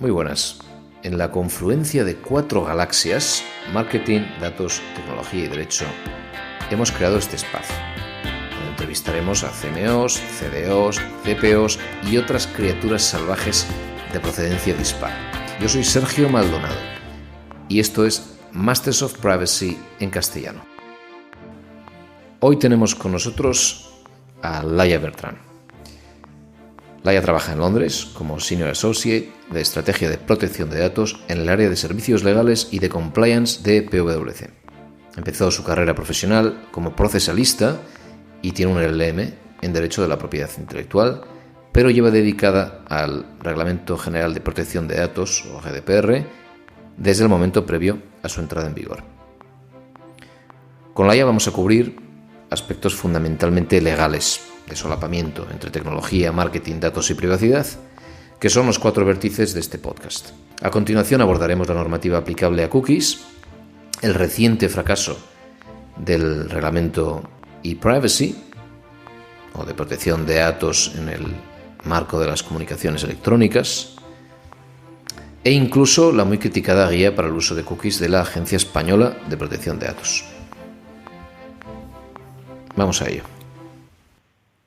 Muy buenas. En la confluencia de 4 galaxias, marketing, datos, tecnología y derecho, hemos creado este espacio, donde entrevistaremos a CMOs, CDOs, CPOs y otras criaturas salvajes de procedencia dispar. Yo soy Sergio Maldonado y esto es Masters of Privacy en castellano. Hoy tenemos con nosotros a Laia Bertran. Laia trabaja en Londres como Senior Associate de Estrategia de Protección de Datos en el área de Servicios Legales y de Compliance de PwC. Empezó su carrera profesional como procesalista y tiene un LLM en Derecho de la Propiedad Intelectual, pero lleva dedicada al Reglamento General de Protección de Datos, o GDPR, desde el momento previo a su entrada en vigor. Con Laia vamos a cubrir aspectos fundamentalmente legales, de solapamiento entre tecnología, marketing, datos y privacidad, que son los 4 vértices de este podcast. A continuación abordaremos la normativa aplicable a cookies, el reciente fracaso del reglamento e-privacy, o de protección de datos en el marco de las comunicaciones electrónicas, e incluso la muy criticada guía para el uso de cookies de la Agencia Española de Protección de Datos. Vamos a ello.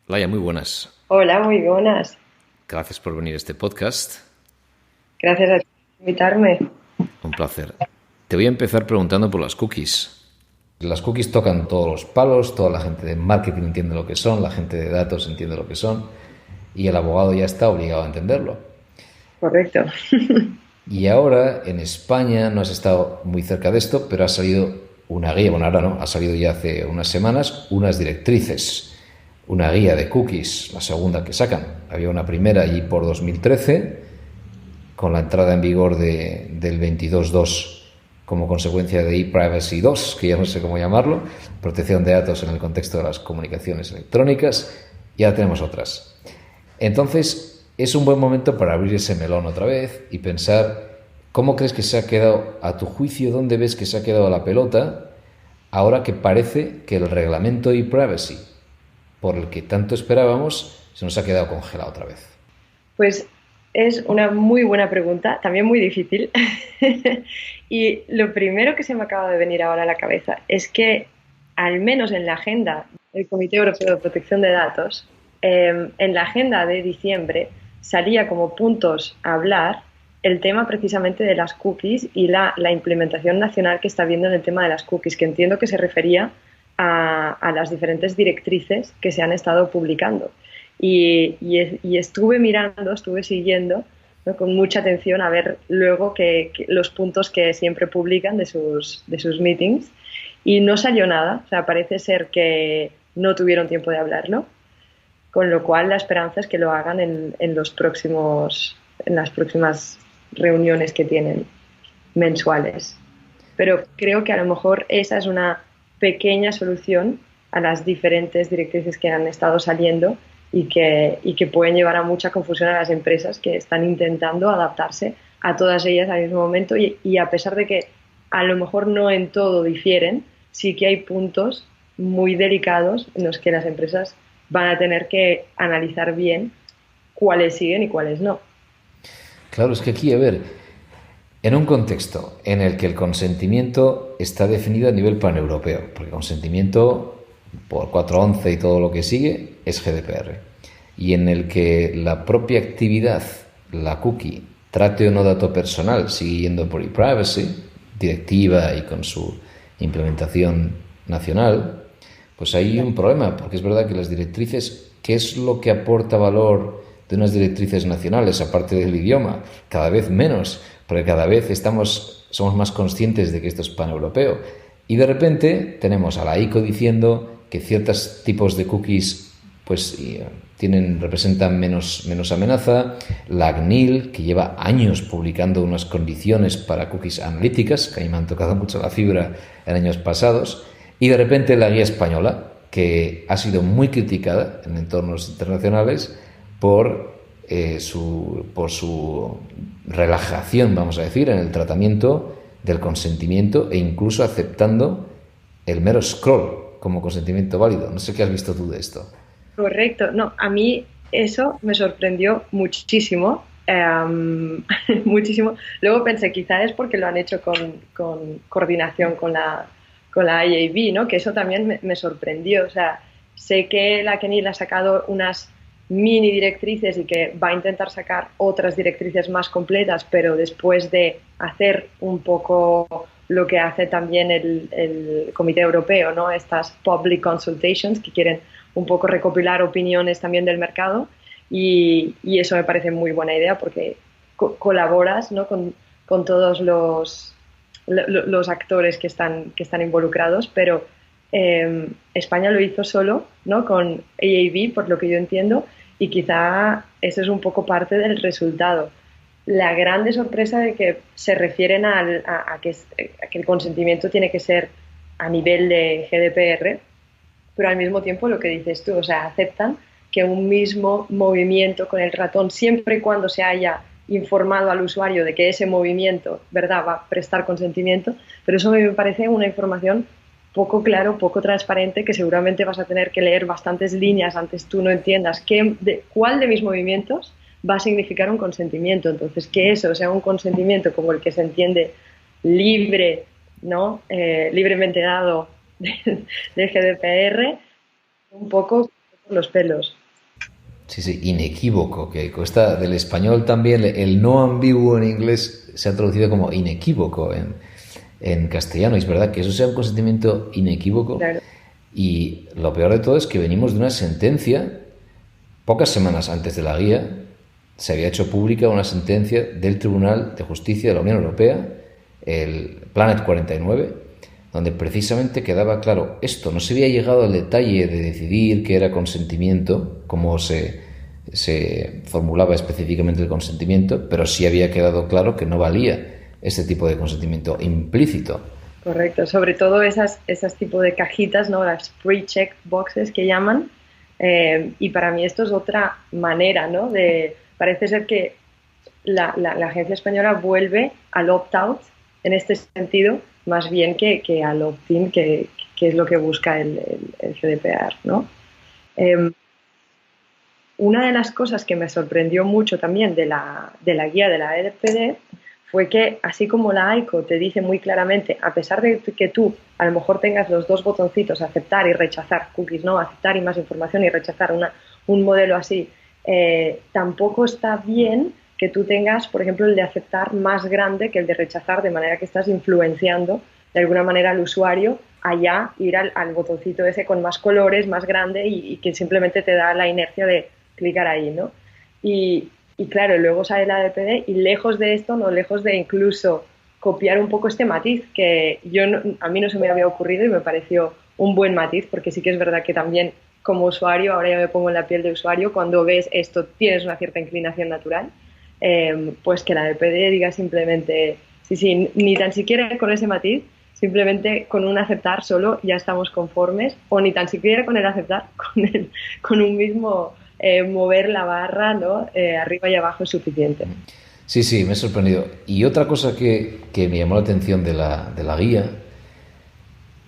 Laia, muy buenas. Hola, muy buenas. Gracias por venir a este podcast. Gracias a ti por invitarme. Un placer. Te voy a empezar preguntando por las cookies. Las cookies tocan todos los palos, toda la gente de marketing entiende lo que son, la gente de datos entiende lo que son y el abogado ya está obligado a entenderlo. Correcto. Y ahora en España no has estado muy cerca de esto, pero ha salido una guía, bueno, ahora no, ha salido ya hace unas semanas, unas directrices. Una guía de cookies, la segunda que sacan. Había una primera allí por 2013, con la entrada en vigor del 22.2 como consecuencia de ePrivacy 2, que ya no sé cómo llamarlo, protección de datos en el contexto de las comunicaciones electrónicas, y ahora tenemos otras. Entonces, es un buen momento para abrir ese melón otra vez y pensar cómo crees que se ha quedado, a tu juicio, dónde ves que se ha quedado la pelota, ahora que parece que el reglamento ePrivacy, por el que tanto esperábamos, se nos ha quedado congelado otra vez. Pues es una muy buena pregunta, también muy difícil. Y lo primero que se me acaba de venir ahora a la cabeza es que, al menos en la agenda del Comité Europeo de Protección de Datos, en la agenda de diciembre salía como puntos a hablar el tema precisamente de las cookies y la implementación nacional que está habiendo en el tema de las cookies, que entiendo que se refería a las diferentes directrices que se han estado publicando. Y estuve mirando, estuve siguiendo, ¿no?, con mucha atención a ver luego que los puntos que siempre publican de sus meetings, y no salió nada. O sea, parece ser que no tuvieron tiempo de hablarlo, con lo cual la esperanza es que lo hagan en las próximas reuniones que tienen mensuales. Pero creo que a lo mejor esa es una pequeña solución a las diferentes directrices que han estado saliendo y que pueden llevar a mucha confusión a las empresas que están intentando adaptarse a todas ellas al mismo momento, y a pesar de que a lo mejor no en todo difieren, sí que hay puntos muy delicados en los que las empresas van a tener que analizar bien cuáles siguen y cuáles no. Claro, es que aquí, a ver, en un contexto en el que el consentimiento está definido a nivel paneuropeo, porque consentimiento por 411 y todo lo que sigue es GDPR, y en el que la propia actividad, la cookie, trate o no dato personal, sigue yendo por ePrivacy, directiva y con su implementación nacional, pues hay un problema, porque es verdad que las directrices, ¿qué es lo que aporta valor de unas directrices nacionales, aparte del idioma? Cada vez menos, porque cada vez somos más conscientes de que esto es paneuropeo. Y de repente tenemos a la ICO diciendo que ciertos tipos de cookies pues representan menos amenaza, la CNIL, que lleva años publicando unas condiciones para cookies analíticas, que a mí me han tocado mucho la fibra en años pasados, y de repente la guía española, que ha sido muy criticada en entornos internacionales por su relajación, vamos a decir, en el tratamiento del consentimiento, e incluso aceptando el mero scroll como consentimiento válido. No sé qué has visto tú de esto. Correcto. No, a mí eso me sorprendió muchísimo, Muchísimo. Luego pensé, quizá es porque lo han hecho con coordinación con la IAB, ¿no? Que eso también me sorprendió. O sea, sé que la CNIL ha sacado unas mini directrices y que va a intentar sacar otras directrices más completas, pero después de hacer un poco lo que hace también el Comité Europeo, ¿no? Estas public consultations que quieren un poco recopilar opiniones también del mercado y eso me parece muy buena idea porque colaboras, ¿no? con todos los actores que están involucrados, pero España lo hizo solo, ¿no? Con AAB, por lo que yo entiendo, y quizá eso es un poco parte del resultado. La grande sorpresa de que se refieren a que el consentimiento tiene que ser a nivel de GDPR, pero al mismo tiempo lo que dices tú, o sea, aceptan que un mismo movimiento con el ratón, siempre y cuando se haya informado al usuario de que ese movimiento, ¿verdad?, va a prestar consentimiento, pero eso me parece una información poco claro, poco transparente, que seguramente vas a tener que leer bastantes líneas antes tú no entiendas cuál de mis movimientos va a significar un consentimiento. Entonces, que eso sea un consentimiento como el que se entiende libre, ¿no? Libremente dado de GDPR, un poco por los pelos. Sí, sí, inequívoco, que cuesta del español también, el no ambiguo en inglés se ha traducido como inequívoco en castellano. Es verdad que eso sea un consentimiento inequívoco. Claro. Y lo peor de todo es que venimos de una sentencia, pocas semanas antes de la guía, se había hecho pública una sentencia del Tribunal de Justicia de la Unión Europea, el Planet 49, donde precisamente quedaba claro esto. No se había llegado al detalle de decidir qué era consentimiento, cómo se formulaba específicamente el consentimiento, pero sí había quedado claro que no valía este tipo de consentimiento implícito. Correcto, sobre todo esas tipos de cajitas, ¿no? Las pre-check boxes que llaman, y para mí esto es otra manera, ¿no? Parece ser que la agencia española vuelve al opt-out en este sentido, más bien que al opt-in, que es lo que busca el GDPR, ¿no? Una de las cosas que me sorprendió mucho también de la guía de la EDPD fue que, así como la ICO te dice muy claramente, a pesar de que tú a lo mejor tengas los dos botoncitos, aceptar y rechazar cookies, ¿no? Aceptar y más información y rechazar un modelo así, tampoco está bien que tú tengas, por ejemplo, el de aceptar más grande que el de rechazar, de manera que estás influenciando de alguna manera al usuario allá ir al botoncito ese con más colores, más grande y que simplemente te da la inercia de clicar ahí, ¿no? Y claro, luego sale la DPD y lejos de esto, no lejos de incluso copiar un poco este matiz que a mí no se me había ocurrido y me pareció un buen matiz, porque sí que es verdad que también como usuario, ahora ya me pongo en la piel de usuario, cuando ves esto tienes una cierta inclinación natural, pues que la DPD diga simplemente, sí, ni tan siquiera con ese matiz, simplemente con un aceptar solo ya estamos conformes, o ni tan siquiera con el aceptar, con un mismo mover la barra, ¿no? Arriba y abajo es suficiente. Sí, sí, me he sorprendido. Y otra cosa que me llamó la atención de la guía,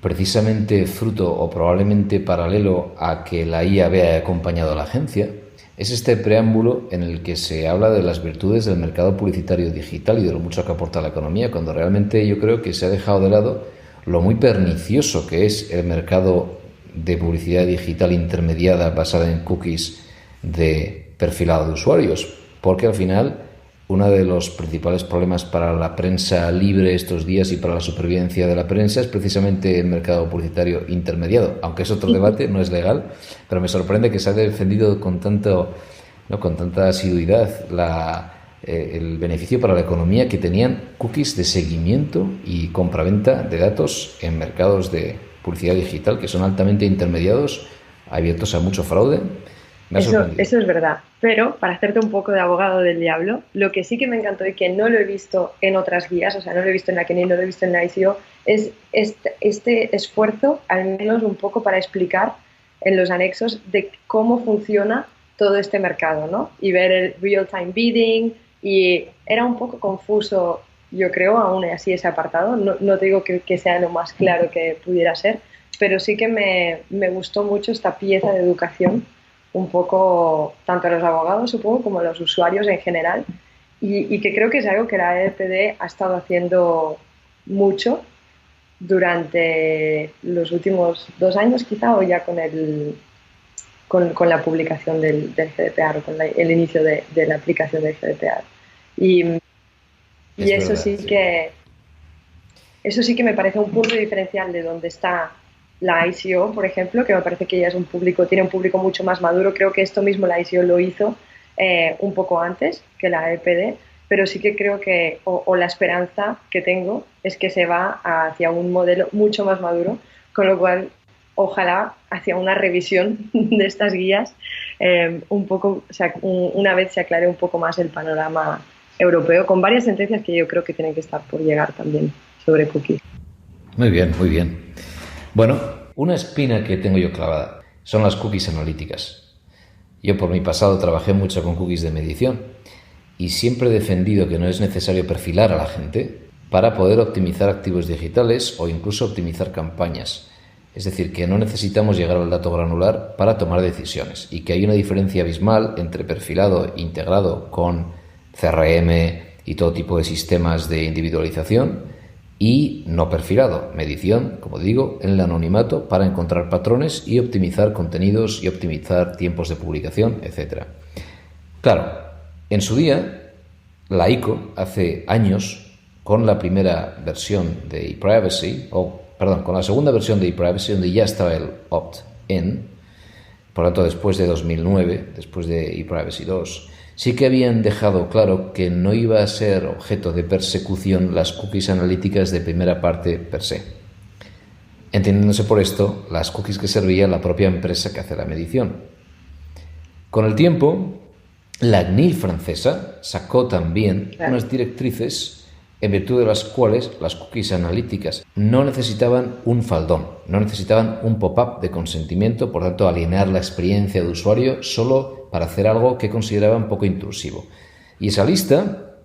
precisamente fruto o probablemente paralelo a que la IA haya acompañado a la agencia, es este preámbulo en el que se habla de las virtudes del mercado publicitario digital y de lo mucho que aporta a la economía, cuando realmente yo creo que se ha dejado de lado lo muy pernicioso que es el mercado de publicidad digital intermediada basada en cookies de perfilado de usuarios, porque al final uno de los principales problemas para la prensa libre estos días y para la supervivencia de la prensa es precisamente el mercado publicitario intermediado, aunque es otro debate, no es legal, pero me sorprende que se haya defendido con tanta asiduidad el beneficio para la economía que tenían cookies de seguimiento y compraventa de datos en mercados de publicidad digital que son altamente intermediados, abiertos a mucho fraude. Eso es verdad, pero para hacerte un poco de abogado del diablo, lo que sí que me encantó y que no lo he visto en otras guías, o sea, no lo he visto en la CNIL, no lo he visto en la ICO, es este esfuerzo, al menos un poco para explicar en los anexos de cómo funciona todo este mercado, ¿no? Y ver el real-time bidding, y era un poco confuso, yo creo, aún así ese apartado, no te digo que sea lo más claro que pudiera ser, pero sí que me gustó mucho esta pieza de educación un poco tanto a los abogados, supongo, como a los usuarios en general, y que creo que es algo que la EPD ha estado haciendo mucho durante los últimos 2 años quizá, o ya con la publicación del GDPR, o con el inicio de la aplicación del GDPR. Y, y Es verdad, sí. eso sí que me parece un punto diferencial de donde está la ICO, por ejemplo, que me parece que ella tiene un público mucho más maduro. Creo que esto mismo la ICO lo hizo un poco antes que la EPD, pero sí que creo que, o la esperanza que tengo, es que se va hacia un modelo mucho más maduro, con lo cual ojalá hacia una revisión de estas guías un poco, o sea, una vez se aclare un poco más el panorama europeo, con varias sentencias que yo creo que tienen que estar por llegar también sobre cookies. Muy bien, muy bien. Bueno, una espina que tengo yo clavada son las cookies analíticas. Yo por mi pasado trabajé mucho con cookies de medición y siempre he defendido que no es necesario perfilar a la gente para poder optimizar activos digitales o incluso optimizar campañas. Es decir, que no necesitamos llegar al dato granular para tomar decisiones y que hay una diferencia abismal entre perfilado integrado con CRM y todo tipo de sistemas de individualización y no perfilado, medición, como digo, en el anonimato para encontrar patrones y optimizar contenidos y optimizar tiempos de publicación, etc. Claro, en su día, la ICO, hace años, con la primera versión de ePrivacy, con la segunda versión de ePrivacy, donde ya estaba el opt-in, por lo tanto, después de 2009, después de ePrivacy 2, sí que habían dejado claro que no iba a ser objeto de persecución las cookies analíticas de primera parte per se. Entendiéndose por esto las cookies que servía la propia empresa que hace la medición. Con el tiempo, la CNIL francesa sacó también unas directrices en virtud de las cuales las cookies analíticas no necesitaban un faldón, no necesitaban un pop-up de consentimiento, por tanto alinear la experiencia de usuario solo para hacer algo que consideraban poco intrusivo. Y esa lista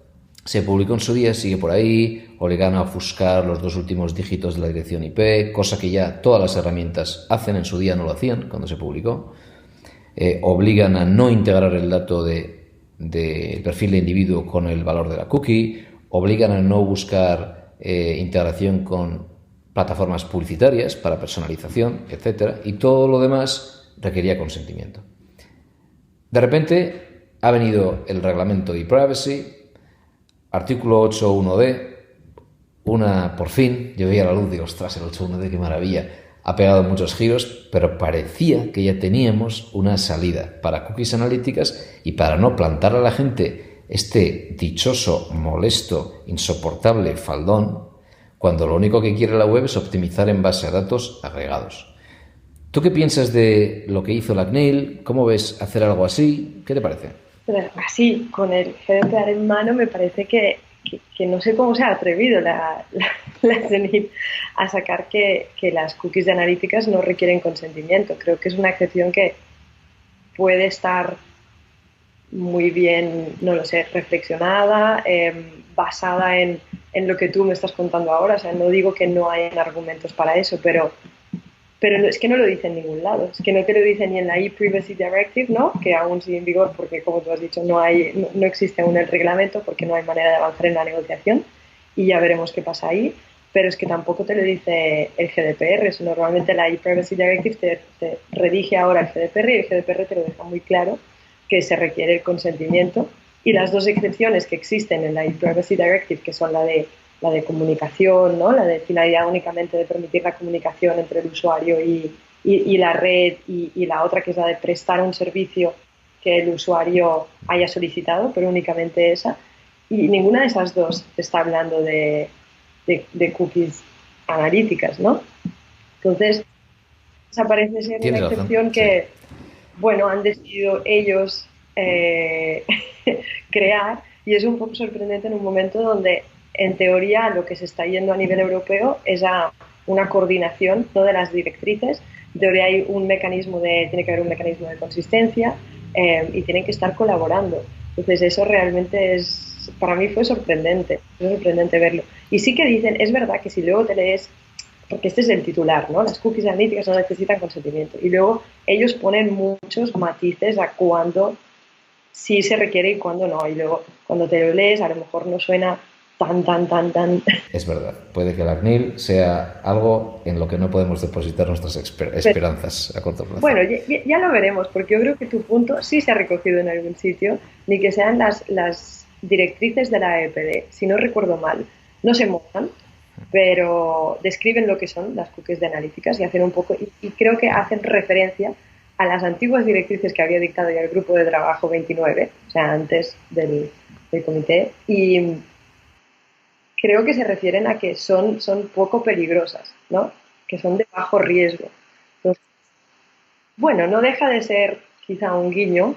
se publicó en su día, sigue por ahí, obligan a ofuscar los 2 últimos dígitos de la dirección IP, cosa que ya todas las herramientas hacen, en su día no lo hacían cuando se publicó. Obligan a no integrar el dato del perfil de individuo con el valor de la cookie, obligan a no buscar integración con plataformas publicitarias para personalización, etc. Y todo lo demás requería consentimiento. De repente ha venido el reglamento ePrivacy, artículo 8.1d, por fin, yo veía la luz, digo, ostras, el 8.1d, qué maravilla, ha pegado muchos giros, pero parecía que ya teníamos una salida para cookies analíticas y para no plantar a la gente este dichoso, molesto, insoportable faldón, cuando lo único que quiere la web es optimizar en base a datos agregados. ¿Tú qué piensas de lo que hizo la CNIL? ¿Cómo ves hacer algo así? ¿Qué te parece? Así, con el GDPR en mano, me parece que no sé cómo se ha atrevido la CNIL a sacar que las cookies de analíticas no requieren consentimiento. Creo que es una excepción que puede estar muy bien, no lo sé, reflexionada, basada en lo que tú me estás contando ahora. O sea, no digo que no hayan argumentos para eso, pero es que no lo dice en ningún lado. Es que no te lo dice ni en la ePrivacy Directive, ¿no? Que aún sigue en vigor porque, como tú has dicho, no existe aún el reglamento porque no hay manera de avanzar en la negociación y ya veremos qué pasa ahí. Pero es que tampoco te lo dice el GDPR. Normalmente la ePrivacy Directive te redige ahora el GDPR y el GDPR te lo deja muy claro que se requiere el consentimiento. Y las 2 excepciones que existen en la ePrivacy Directive, que son la de comunicación, ¿no? La de finalidad únicamente de permitir la comunicación entre el usuario y la red, y la otra que es la de prestar un servicio que el usuario haya solicitado, pero únicamente esa. Y ninguna de esas 2 te está hablando de cookies analíticas, ¿no? Entonces, esa parece ser una excepción que, bueno, han decidido ellos crear, y es un poco sorprendente en un momento donde en teoría lo que se está yendo a nivel europeo es a una coordinación, ¿no?, de las directrices. En teoría tiene que haber un mecanismo de consistencia y tienen que estar colaborando. Entonces eso realmente para mí fue sorprendente verlo. Y sí que dicen, es verdad que si luego te lees, porque este es el titular, ¿no? Las cookies analíticas no necesitan consentimiento. Y luego ellos ponen muchos matices a cuándo sí se requiere y cuándo no. Y luego, cuando te lo lees, a lo mejor no suena tan. Es verdad, puede que la CNIL sea algo en lo que no podemos depositar nuestras esperanzas a corto plazo. Bueno, ya lo veremos, porque yo creo que tu punto sí se ha recogido en algún sitio, ni que sean las directrices de la EPD, si no recuerdo mal, no se mojan, pero describen lo que son las cookies de analíticas y hacen un poco, y creo que hacen referencia a las antiguas directrices que había dictado ya el grupo de trabajo 29, o sea, antes del comité, y creo que se refieren a que son poco peligrosas, ¿no? Que son de bajo riesgo. Entonces, bueno, no deja de ser quizá un guiño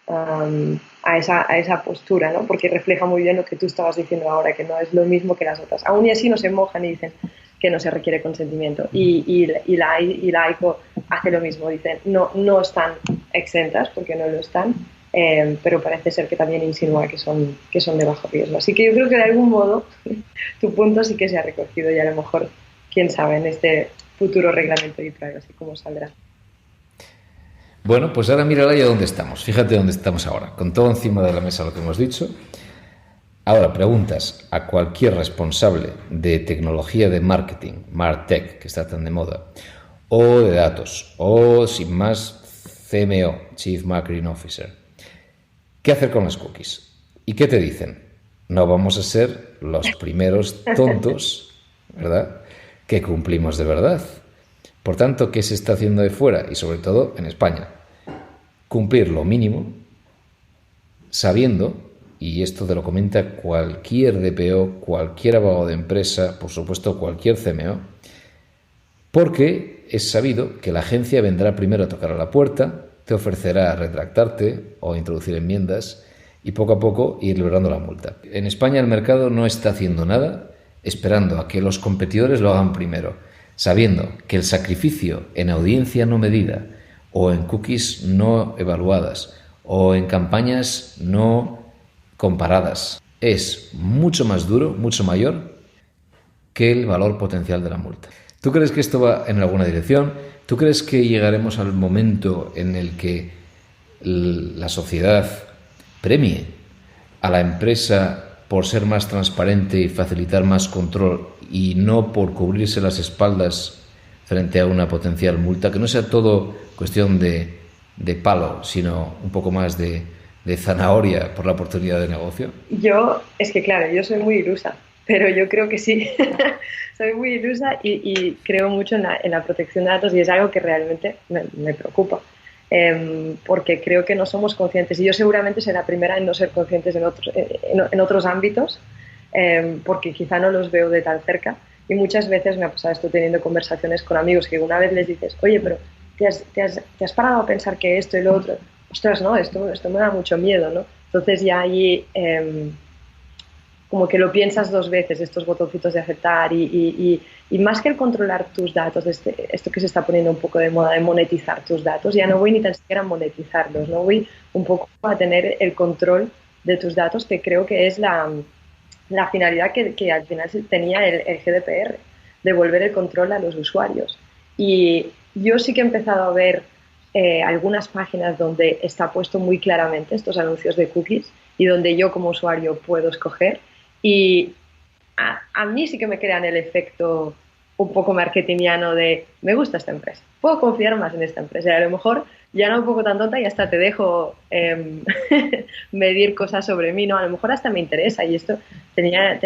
a esa postura, ¿no? Porque refleja muy bien lo que tú estabas diciendo ahora, que no es lo mismo que las otras. Aún y así no se mojan y dicen que no se requiere consentimiento. Y la AICO hace lo mismo, dicen no están exentas, porque no lo están, pero parece ser que también insinúa que son de bajo riesgo. Así que yo creo que de algún modo tu punto sí que se ha recogido y a lo mejor, quién sabe, en este futuro reglamento de privacy cómo saldrá. Bueno, pues ahora mírala ya dónde estamos. Fíjate dónde estamos ahora, con todo encima de la mesa lo que hemos dicho. Ahora preguntas a cualquier responsable de tecnología de marketing, MarTech, que está tan de moda, o de datos, o sin más CMO, Chief Marketing Officer. ¿Qué hacer con las cookies? ¿Y qué te dicen? No vamos a ser los primeros tontos, ¿verdad?, que cumplimos de verdad. Por tanto, ¿qué se está haciendo de fuera? Y sobre todo en España. Cumplir lo mínimo, sabiendo, y esto te lo comenta cualquier DPO, cualquier abogado de empresa, por supuesto cualquier CMO, porque es sabido que la agencia vendrá primero a tocar a la puerta, te ofrecerá retractarte o introducir enmiendas y poco a poco ir librando la multa. En España el mercado no está haciendo nada esperando a que los competidores lo hagan primero, sabiendo que el sacrificio en audiencia no medida o en cookies no evaluadas o en campañas no comparadas es mucho más duro, mucho mayor que el valor potencial de la multa. ¿Tú crees que esto va en alguna dirección? ¿Tú crees que llegaremos al momento en el que la sociedad premie a la empresa por ser más transparente y facilitar más control y no por cubrirse las espaldas frente a una potencial multa? Que no sea todo cuestión de palo, sino un poco más de zanahoria por la oportunidad de negocio. Es que claro, yo soy muy ilusa, pero yo creo que sí. Soy muy ilusa y creo mucho en la protección de datos y es algo que realmente me preocupa. Porque creo que no somos conscientes y yo seguramente seré la primera en no ser conscientes en otros ámbitos, porque quizá no los veo de tan cerca y muchas veces me ha pasado esto teniendo conversaciones con amigos que una vez les dices, oye, pero ¿te has parado a pensar que esto y lo otro? Ostras, no, esto me da mucho miedo, ¿no? Entonces ya ahí como que lo piensas dos veces, estos botoncitos de aceptar y más que el controlar tus datos, esto que se está poniendo un poco de moda de monetizar tus datos, ya no voy ni tan siquiera a monetizarlos, no voy un poco a tener el control de tus datos, que creo que es la finalidad que al final tenía el GDPR, devolver el control a los usuarios. Y yo sí que he empezado a ver algunas páginas donde está puesto muy claramente estos anuncios de cookies y donde yo como usuario puedo escoger. Y a mí sí que me crean el efecto un poco marketingiano de me gusta esta empresa, puedo confiar más en esta empresa. Y a lo mejor ya no un poco tan tonta y hasta te dejo medir cosas sobre mí, ¿no? A lo mejor hasta me interesa. Y esto tenía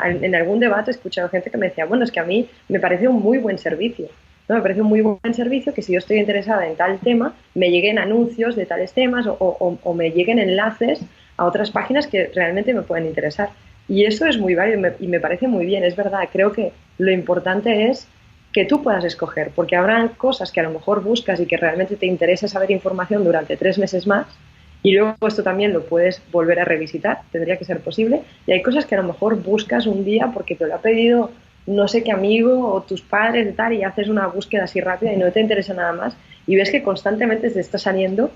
en algún debate he escuchado gente que me decía, bueno, es que a mí me parece un muy buen servicio, ¿no? Me parece un muy buen servicio que si yo estoy interesada en tal tema, me lleguen anuncios de tales temas o me lleguen enlaces a otras páginas que realmente me pueden interesar. Y eso es muy válido y me parece muy bien, es verdad. Creo que lo importante es que tú puedas escoger, porque habrá cosas que a lo mejor buscas y que realmente te interesa saber información durante 3 meses más y luego esto también lo puedes volver a revisitar, tendría que ser posible. Y hay cosas que a lo mejor buscas un día porque te lo ha pedido no sé qué amigo o tus padres y tal y haces una búsqueda así rápida y no te interesa nada más y ves que constantemente te está saliendo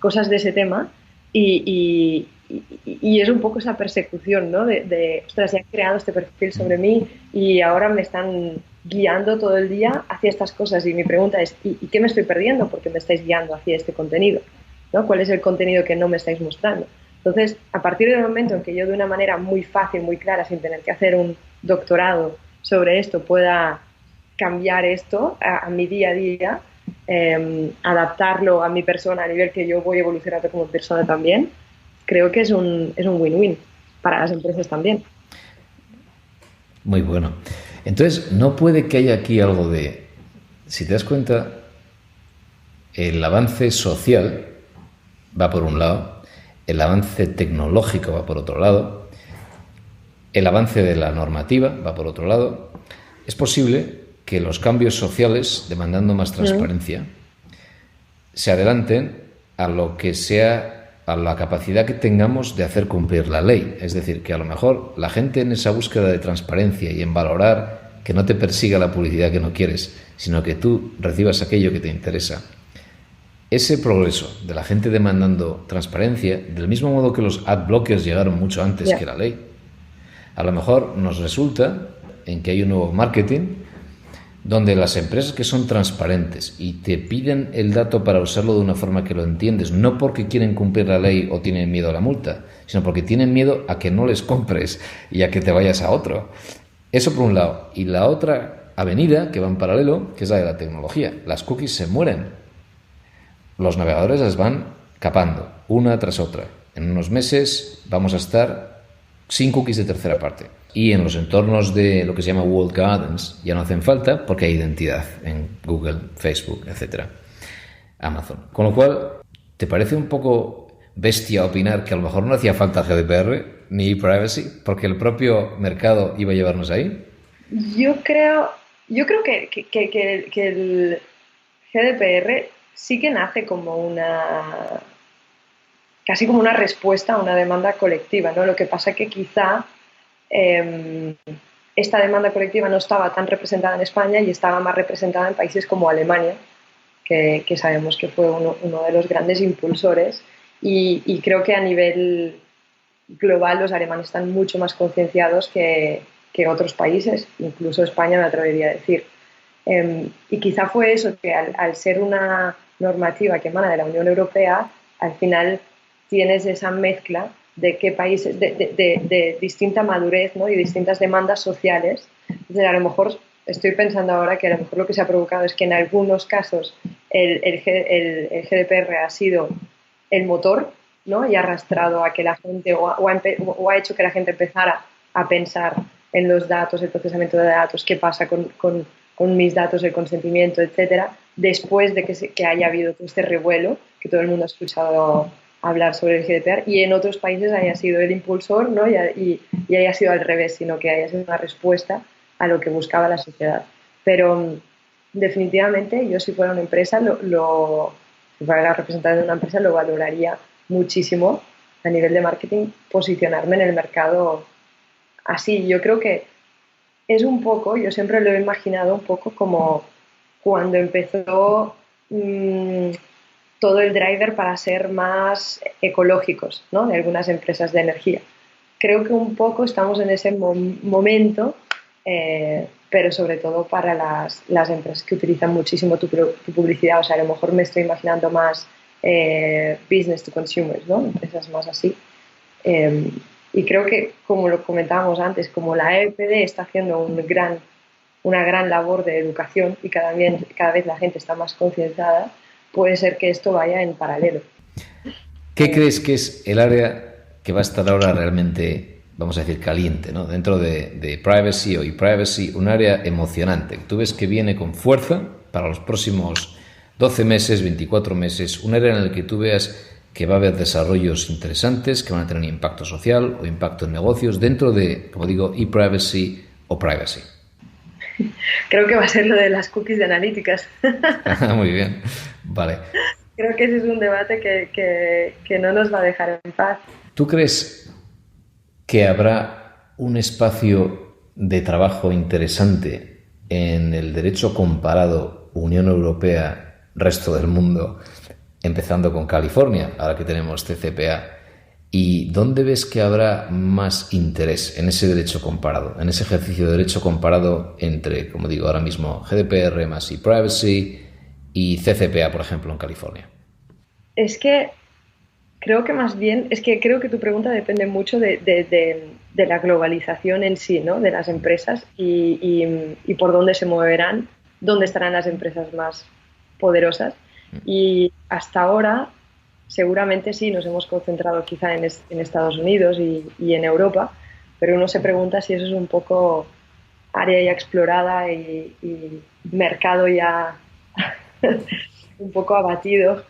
cosas de ese tema y es un poco esa persecución, ¿no? Ostras, ya han creado este perfil sobre mí y ahora me están guiando todo el día hacia estas cosas. Y mi pregunta es, ¿y qué me estoy perdiendo? Porque me estáis guiando hacia este contenido, ¿no? ¿Cuál es el contenido que no me estáis mostrando? Entonces, a partir del momento en que yo de una manera muy fácil, muy clara, sin tener que hacer un doctorado sobre esto, pueda cambiar esto a mi día a día, adaptarlo a mi persona a nivel que yo voy evolucionando como persona también, creo que es un win-win para las empresas también. Muy bueno. Entonces, ¿no puede que haya aquí algo de, si te das cuenta, el avance social va por un lado, el avance tecnológico va por otro lado, el avance de la normativa va por otro lado? Es posible que los cambios sociales, demandando más transparencia, se adelanten a lo que sea, a la capacidad que tengamos de hacer cumplir la ley. Es decir, que a lo mejor la gente en esa búsqueda de transparencia y en valorar que no te persiga la publicidad que no quieres, sino que tú recibas aquello que te interesa, ese progreso de la gente demandando transparencia, del mismo modo que los ad blockers llegaron mucho antes que la ley, a lo mejor nos resulta en que hay un nuevo marketing donde las empresas que son transparentes y te piden el dato para usarlo de una forma que lo entiendes, no porque quieren cumplir la ley o tienen miedo a la multa, sino porque tienen miedo a que no les compres y a que te vayas a otro. Eso por un lado. Y la otra avenida que va en paralelo, que es la de la tecnología. Las cookies se mueren. Los navegadores las van capando, una tras otra. En unos meses vamos a estar sin cookies de tercera parte. Y en los entornos de lo que se llama walled gardens ya no hacen falta porque hay identidad en Google, Facebook, etcétera, Amazon. Con lo cual, ¿te parece un poco bestia opinar que a lo mejor no hacía falta GDPR ni privacy porque el propio mercado iba a llevarnos ahí? Yo creo que el GDPR sí que nace como casi como una respuesta a una demanda colectiva, ¿no? Lo que pasa que quizá esta demanda colectiva no estaba tan representada en España y estaba más representada en países como Alemania, que sabemos que fue uno de los grandes impulsores, y creo que a nivel global los alemanes están mucho más concienciados que otros países, incluso España me atrevería a decir. Y quizá fue eso, que al ser una normativa que emana de la Unión Europea, al final tienes esa mezcla de qué países, de distinta madurez, ¿no? Y distintas demandas sociales. Entonces, a lo mejor estoy pensando ahora que a lo mejor lo que se ha provocado es que en algunos casos el GDPR ha sido el motor, ¿no? Y ha arrastrado a que la gente, o ha hecho que la gente empezara a pensar en los datos, el procesamiento de datos, qué pasa con mis datos, el consentimiento, etcétera, después de que haya habido todo este revuelo, que todo el mundo ha escuchado hablar sobre el GDPR, y en otros países haya sido el impulsor, ¿no? y haya sido al revés, sino que haya sido una respuesta a lo que buscaba la sociedad. Pero definitivamente yo, si fuera una empresa, si fuera la representante de una empresa, lo valoraría muchísimo a nivel de marketing, posicionarme en el mercado así. Yo creo que es un poco, yo siempre lo he imaginado un poco como cuando empezó todo el driver para ser más ecológicos, ¿no? De algunas empresas de energía. Creo que un poco estamos en ese momento, pero sobre todo para las empresas que utilizan muchísimo tu publicidad. O sea, a lo mejor me estoy imaginando más business to consumers, ¿no? Empresas más así. Y creo que, como lo comentábamos antes, como la EPD está haciendo una gran labor de educación y cada vez la gente está más concienciada, puede ser que esto vaya en paralelo. ¿Qué crees que es el área que va a estar ahora realmente, vamos a decir, caliente, ¿no? Dentro de privacy o e-privacy, un área emocionante. Tú ves que viene con fuerza para los próximos 12 meses, 24 meses, un área en el que tú veas que va a haber desarrollos interesantes que van a tener impacto social o impacto en negocios dentro de, como digo, e-privacy o privacy. Creo que va a ser lo de las cookies de analíticas. Muy bien, vale. Creo que ese es un debate que no nos va a dejar en paz. ¿Tú crees que habrá un espacio de trabajo interesante en el derecho comparado Unión Europea, resto del mundo, empezando con California, ahora que tenemos CCPA? ¿Y dónde ves que habrá más interés en ese derecho comparado, en ese ejercicio de derecho comparado entre, como digo ahora mismo, GDPR más e-privacy y CCPA, por ejemplo, en California? Es que Creo que más bien, es que creo que tu pregunta depende mucho de la globalización en sí, ¿no? De las empresas y por dónde se moverán, dónde estarán las empresas más poderosas. Y hasta ahora, seguramente sí, nos hemos concentrado quizá en Estados Unidos y en Europa, pero uno se pregunta si eso es un poco área ya explorada y mercado ya un poco abatido,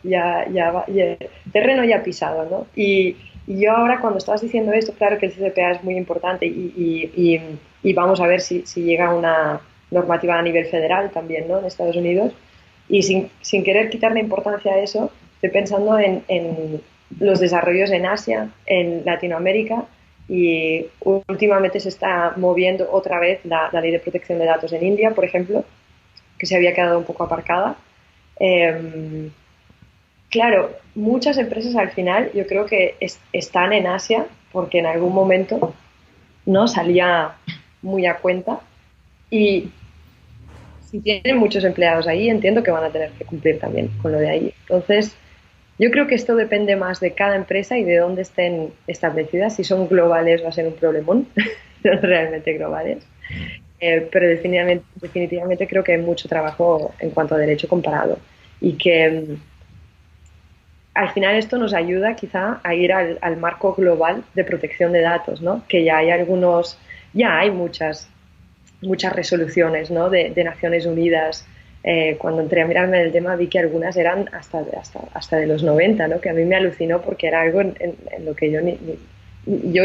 terreno ya pisado, ¿no? Y yo ahora cuando estabas diciendo esto, claro que el CCPA es muy importante y vamos a ver si llega una normativa a nivel federal también, ¿no? En Estados Unidos. Y sin querer quitarle importancia a eso, estoy pensando en los desarrollos en Asia, en Latinoamérica, y últimamente se está moviendo otra vez la ley de protección de datos en India, por ejemplo, que se había quedado un poco aparcada. Claro, muchas empresas al final yo creo que están en Asia porque en algún momento no salía muy a cuenta y si tienen muchos empleados ahí entiendo que van a tener que cumplir también con lo de ahí. Entonces, yo creo que esto depende más de cada empresa y de dónde estén establecidas. Si son globales va a ser un problemón, no realmente globales. Pero definitivamente creo que hay mucho trabajo en cuanto a derecho comparado y que al final esto nos ayuda quizá a ir al marco global de protección de datos, ¿no? Que ya hay muchas resoluciones, ¿no? de Naciones Unidas. Cuando entré a mirarme el tema vi que algunas eran hasta de los 90, ¿no? Que a mí me alucinó porque era algo en lo que yo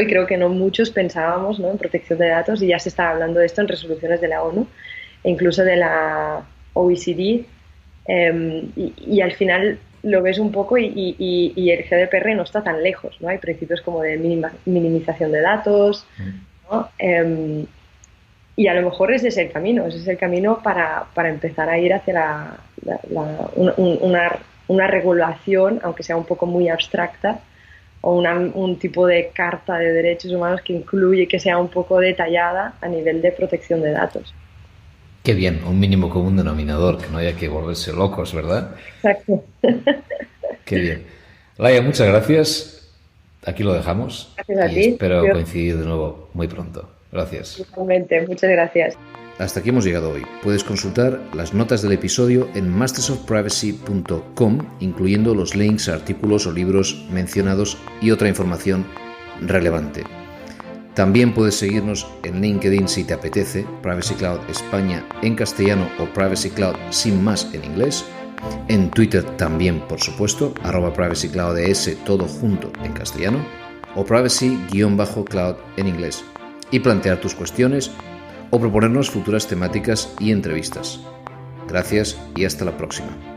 y creo que no muchos pensábamos, ¿no? En protección de datos y ya se está hablando de esto en resoluciones de la ONU e incluso de la OECD y al final lo ves un poco y el GDPR no está tan lejos, ¿no? Hay principios como de minimización de datos, ¿no? Y a lo mejor ese es el camino para empezar a ir hacia una regulación, aunque sea un poco muy abstracta, o un tipo de carta de derechos humanos que incluye, que sea un poco detallada a nivel de protección de datos. Qué bien, un mínimo común denominador, que no haya que volverse locos, ¿verdad? Exacto. Qué bien. Laia, muchas gracias. Aquí lo dejamos. Gracias a y ti. espero coincidir de nuevo muy pronto. Gracias. Igualmente, muchas gracias. Hasta aquí hemos llegado hoy. Puedes consultar las notas del episodio en mastersofprivacy.com, incluyendo los links a artículos o libros mencionados y otra información relevante. También puedes seguirnos en LinkedIn si te apetece, Privacy Cloud España en castellano o Privacy Cloud sin más en inglés. En Twitter también, por supuesto, @privacyclouds, todo junto en castellano, o privacy-cloud en inglés. Y plantear tus cuestiones o proponernos futuras temáticas y entrevistas. Gracias y hasta la próxima.